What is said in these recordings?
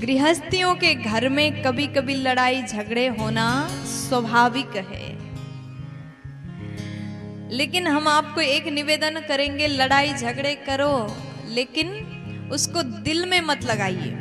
गृहस्थियों के घर में कभी कभी लड़ाई झगड़े होना स्वाभाविक है, लेकिन हम आपको एक निवेदन करेंगे, लड़ाई झगड़े करो लेकिन उसको दिल में मत लगाइए।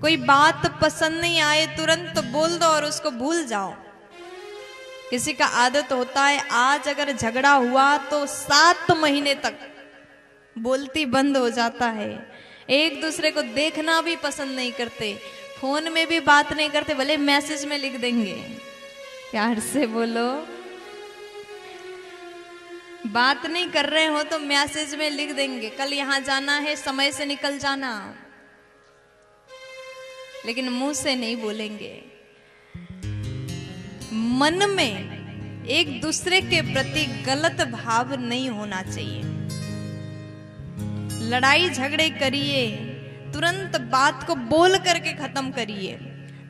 कोई बात पसंद नहीं आए तुरंत बोल दो और उसको भूल जाओ। किसी का आदत होता है आज अगर झगड़ा हुआ तो 7 महीने तक बोलती बंद हो जाता है। एक दूसरे को देखना भी पसंद नहीं करते, फोन में भी बात नहीं करते, भले मैसेज में लिख देंगे। प्यार से बोलो, बात नहीं कर रहे हो तो मैसेज में लिख देंगे, कल यहां जाना है, समय से निकल जाना, लेकिन मुंह से नहीं बोलेंगे। मन में एक दूसरे के प्रति गलत भाव नहीं होना चाहिए। लड़ाई झगड़े करिए, तुरंत बात को बोल करके खत्म करिए,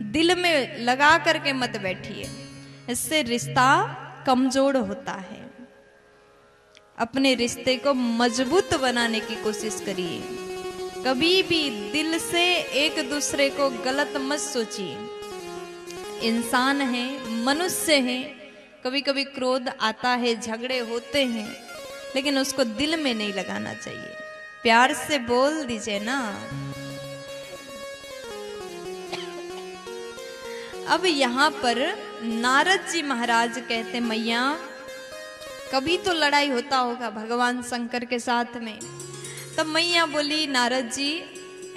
दिल में लगा करके मत बैठिए, इससे रिश्ता कमजोर होता है। अपने रिश्ते को मजबूत बनाने की कोशिश करिए। कभी भी दिल से एक दूसरे को गलत मत सोचिए। इंसान है, मनुष्य है, कभी कभी क्रोध आता है, झगड़े होते हैं, लेकिन उसको दिल में नहीं लगाना चाहिए। प्यार से बोल दीजिए ना। अब यहाँ पर नारद जी महाराज कहते, मैया कभी तो लड़ाई होता होगा भगवान शंकर के साथ में। तब मैया बोली, नारद जी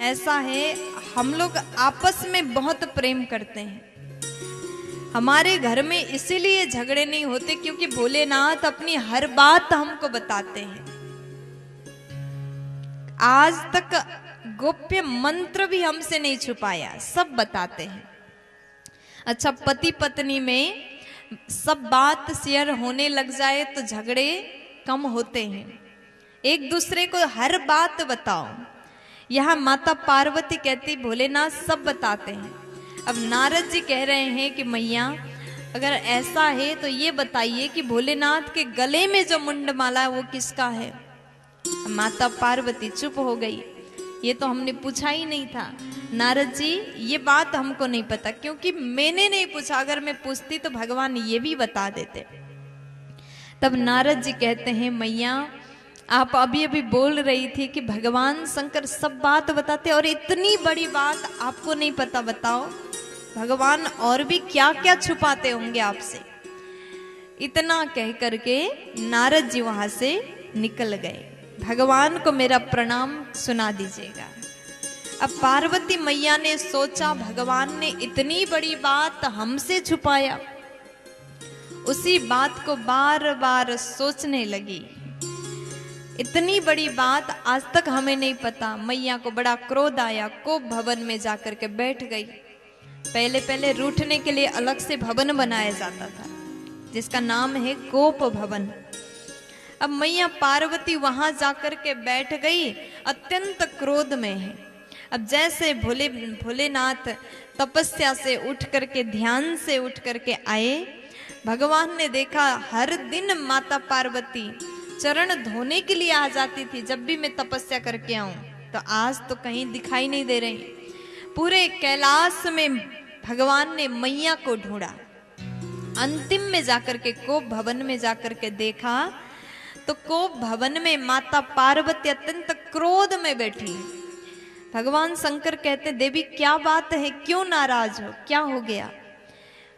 ऐसा है, हम लोग आपस में बहुत प्रेम करते हैं, हमारे घर में इसीलिए झगड़े नहीं होते क्योंकि भोलेनाथ अपनी हर बात हमको बताते हैं। आज तक गोप्य मंत्र भी हमसे नहीं छुपाया, सब बताते हैं। अच्छा, पति पत्नी में सब बात शेयर होने लग जाए तो झगड़े कम होते हैं। एक दूसरे को हर बात बताओ। यहाँ माता पार्वती कहती भोलेनाथ सब बताते हैं। अब नारद जी कह रहे हैं कि मैया अगर ऐसा है तो ये बताइए कि भोलेनाथ के गले में जो मुंडमाला है वो किसका है। माता पार्वती चुप हो गई, ये तो हमने पूछा ही नहीं था। नारद जी ये बात हमको नहीं पता, क्योंकि मैंने नहीं पूछा, अगर मैं पूछती तो भगवान ये भी बता देते। तब नारद जी कहते हैं, मैया आप अभी अभी बोल रही थी कि भगवान शंकर सब बात बताते, और इतनी बड़ी बात आपको नहीं पता, बताओ भगवान और भी क्या क्या छुपाते होंगे आपसे। इतना कह करके नारद जी वहां से निकल गए। भगवान को मेरा प्रणाम सुना दीजिएगा। अब पार्वती मैया ने सोचा भगवान ने इतनी बड़ी बात हमसे छुपाया, उसी बात को बार बार सोचने लगी। इतनी बड़ी बात आज तक हमें नहीं पता। मैया को बड़ा क्रोध आया, कोप भवन में जाकर के बैठ गई। पहले पहले रूठने के लिए अलग से भवन बनाया जाता था जिसका नाम है कोप भवन। अब मैया पार्वती वहां जाकर के बैठ गई, अत्यंत क्रोध में है। अब जैसे भोलेनाथ तपस्या से उठ करके, ध्यान से उठ करके आए, भगवान ने देखा हर दिन माता पार्वती चरण धोने के लिए आ जाती थी। जब भी मैं तपस्या करके आऊं तो आज तो कहीं दिखाई नहीं दे रही। पूरे कैलाश में भगवान ने मैया को ढूंढा। अंतिम में जाकर के कोप भवन में जाकर के देखा तो कोप भवन में माता पार्वती अत्यंत क्रोध में बैठी। भगवान शंकर कहते, देवी क्या बात है, क्यों नाराज हो, क्या हो गया।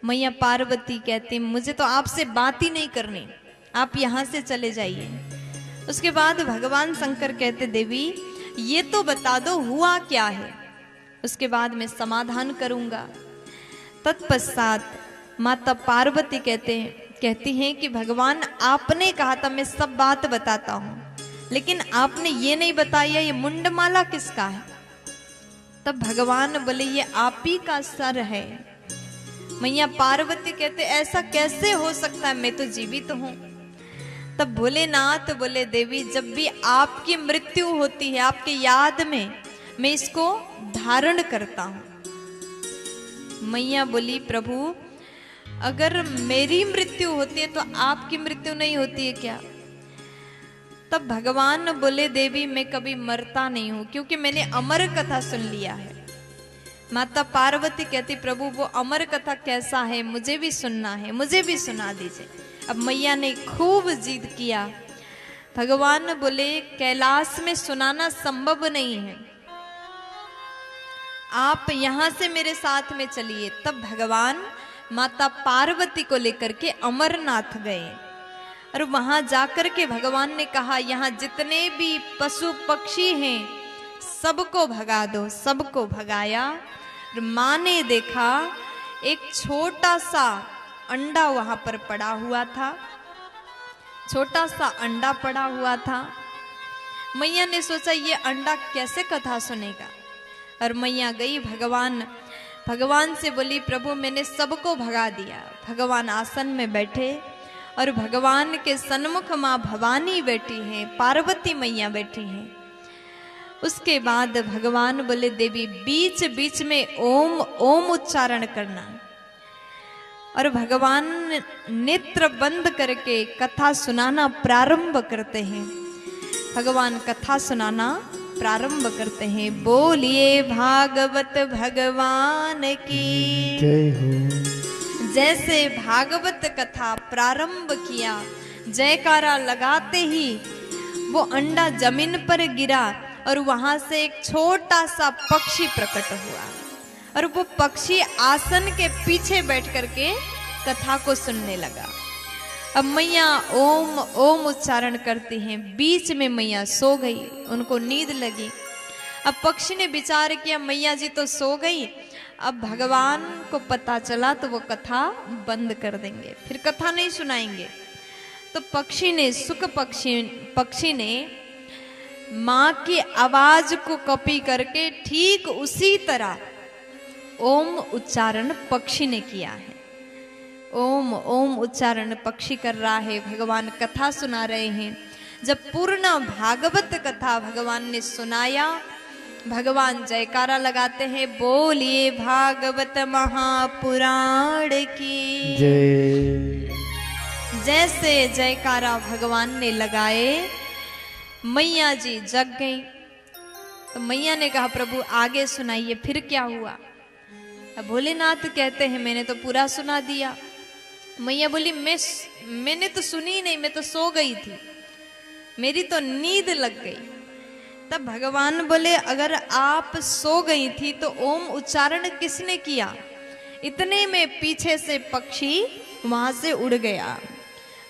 मैया पार्वती कहती, मुझे तो आपसे बात ही नहीं करनी, आप यहां से चले जाइए। उसके बाद भगवान शंकर कहते, देवी ये तो बता दो हुआ क्या है, उसके बाद मैं समाधान करूंगा। तत्पश्चात माता पार्वती कहती हैं कि भगवान आपने कहा था मैं सब बात बताता हूं, लेकिन आपने ये नहीं बताया ये मुंडमाला किसका है। तब भगवान बोले, ये आप ही का सर है। मैया पार्वती कहते, ऐसा कैसे हो सकता है, मैं तो जीवित हूं। तब भोलेनाथ बोले, देवी जब भी आपकी मृत्यु होती है आपके याद में मैं इसको धारण करता हूं। मैया बोली, प्रभु अगर मेरी मृत्यु होती है तो आपकी मृत्यु नहीं होती है क्या। तब भगवान बोले देवी मैं कभी मरता नहीं हूं क्योंकि मैंने अमर कथा सुन लिया है। माता पार्वती कहती प्रभु वो अमर कथा कैसा है, मुझे भी सुनना है, मुझे भी सुना दीजिए। अब मैया ने खूब जिद किया। भगवान बोले कैलाश में सुनाना संभव नहीं है, आप यहां से मेरे साथ में चलिए। तब भगवान माता पार्वती को लेकर के अमरनाथ गए और वहां जाकर के भगवान ने कहा यहाँ जितने भी पशु पक्षी हैं सबको भगा दो। सबको भगाया। माँ ने देखा एक छोटा सा अंडा वहां पर पड़ा हुआ था, छोटा सा अंडा पड़ा हुआ था। मैया ने सोचा ये अंडा कैसे कथा सुनेगा, और मैया गई भगवान से बोली प्रभु मैंने सबको भगा दिया। भगवान आसन में बैठे और भगवान के सन्मुख माँ भवानी बैठी हैं, पार्वती मैया बैठी हैं। उसके बाद भगवान बोले देवी बीच बीच में ओम ओम उच्चारण करना, और भगवान नेत्र बंद करके कथा सुनाना प्रारंभ करते हैं। भगवान कथा सुनाना प्रारंभ करते हैं। बोलिए भागवत भगवान की जय हो। जैसे भागवत कथा प्रारंभ किया, जयकारा लगाते ही वो अंडा जमीन पर गिरा और वहां से एक छोटा सा पक्षी प्रकट हुआ, और वो पक्षी आसन के पीछे बैठ करके कथा को सुनने लगा। अब मैया ओम ओम उच्चारण करती हैं, बीच में मैया सो गई, उनको नींद लगी। अब पक्षी ने विचार किया मैया जी तो सो गई, अब भगवान को पता चला तो वो कथा बंद कर देंगे, फिर कथा नहीं सुनाएंगे। तो पक्षी ने माँ की आवाज को कॉपी करके ठीक उसी तरह ओम उच्चारण पक्षी ने किया है। ओम ओम उच्चारण पक्षी कर रहा है, भगवान कथा सुना रहे हैं। जब पूर्ण भागवत कथा भगवान ने सुनाया, भगवान जयकारा लगाते हैं, बोलिए भागवत महापुराण की जय। जैसे जयकारा भगवान ने लगाए, मैया जी जग गई। तो मैया ने कहा प्रभु आगे सुनाइए, फिर क्या हुआ। अब भोलेनाथ कहते हैं मैंने तो पूरा सुना दिया। मैया बोली मैंने तो सुनी नहीं, मैं तो सो गई थी, मेरी तो नींद लग गई। तब भगवान बोले अगर आप सो गई थी तो ओम उच्चारण किसने किया। इतने में पीछे से पक्षी वहां से उड़ गया।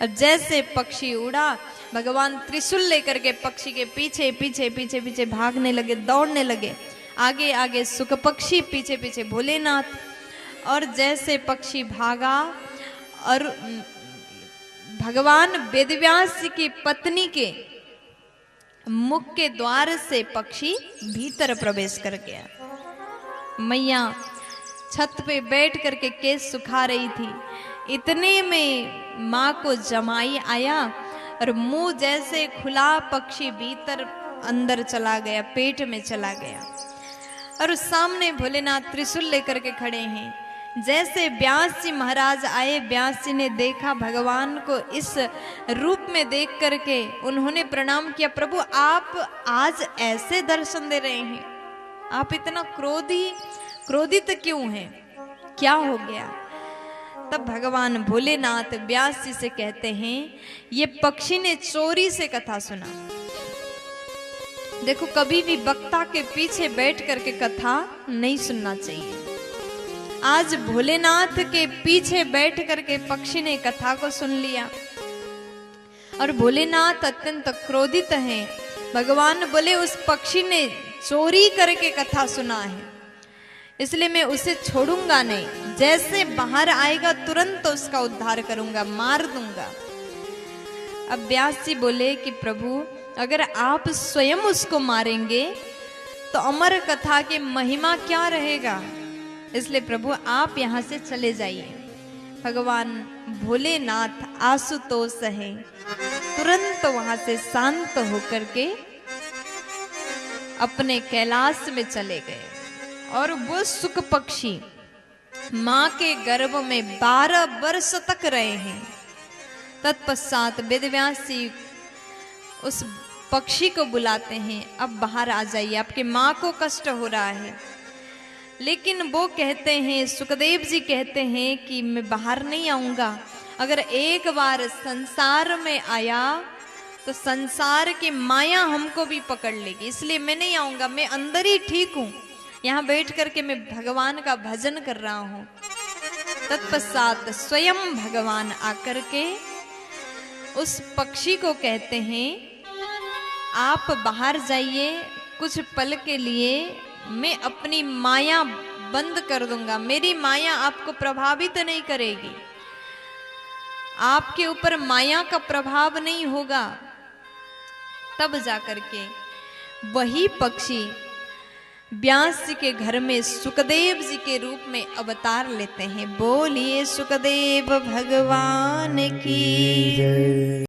अब जैसे पक्षी उड़ा, भगवान त्रिशूल लेकर के पक्षी के पीछे पीछे पीछे पीछे भागने लगे, दौड़ने लगे। आगे आगे सुख पक्षी, पीछे पीछे भोलेनाथ। और जैसे पक्षी भागा और भगवान वेदव्यास की पत्नी के मुख के द्वार से पक्षी भीतर प्रवेश कर गया। मैया छत पे बैठ करके केस सुखा रही थी, इतने में माँ को जमाई आया और मुंह जैसे खुला, पक्षी भीतर अंदर चला गया, पेट में चला गया। और सामने भोलेनाथ त्रिशूल लेकर के खड़े हैं। जैसे व्यास जी महाराज आए, व्यास जी ने देखा भगवान को इस रूप में देख करके उन्होंने प्रणाम किया, प्रभु आप आज ऐसे दर्शन दे रहे हैं, आप इतना क्रोधित क्यों हैं, क्या हो गया। तब भगवान भोलेनाथ व्यास जी से कहते हैं ये पक्षी ने चोरी से कथा सुना। देखो कभी भी वक्ता के पीछे बैठ करके कथा नहीं सुनना चाहिए। आज भोलेनाथ के पीछे बैठ करके पक्षी ने कथा को सुन लिया और भोलेनाथ अत्यंत क्रोधित हैं। भगवान बोले उस पक्षी ने चोरी करके कथा सुना है, इसलिए मैं उसे छोड़ूंगा नहीं, जैसे बाहर आएगा तुरंत तो उसका उद्धार करूंगा, मार दूंगा। अब व्यास जी बोले कि प्रभु अगर आप स्वयं उसको मारेंगे तो अमर कथा की महिमा क्या रहेगा, इसलिए प्रभु आप यहाँ से चले जाइए। भगवान भोलेनाथ आशुतोष हैं, तुरंत वहां से शांत होकर के अपने कैलाश में चले गए। और वो सुख पक्षी माँ के गर्भ में 12 वर्ष तक रहे हैं। तत्पश्चात वेदव्यास जी उस पक्षी को बुलाते हैं, अब बाहर आ जाइए, आपके माँ को कष्ट हो रहा है। लेकिन वो कहते हैं, सुखदेव जी कहते हैं कि मैं बाहर नहीं आऊंगा, अगर एक बार संसार में आया तो संसार की माया हमको भी पकड़ लेगी, इसलिए मैं नहीं आऊंगा, मैं अंदर ही ठीक हूं, यहाँ बैठ करके मैं भगवान का भजन कर रहा हूं। तत्पश्चात स्वयं भगवान आकर के उस पक्षी को कहते हैं, आप बाहर जाइए, कुछ पल के लिए मैं अपनी माया बंद कर दूंगा, मेरी माया आपको प्रभावित नहीं करेगी, आपके ऊपर माया का प्रभाव नहीं होगा। तब जाकर के वही पक्षी व्यास जी के घर में सुखदेव जी के रूप में अवतार लेते हैं। बोलिए सुखदेव भगवान की जय।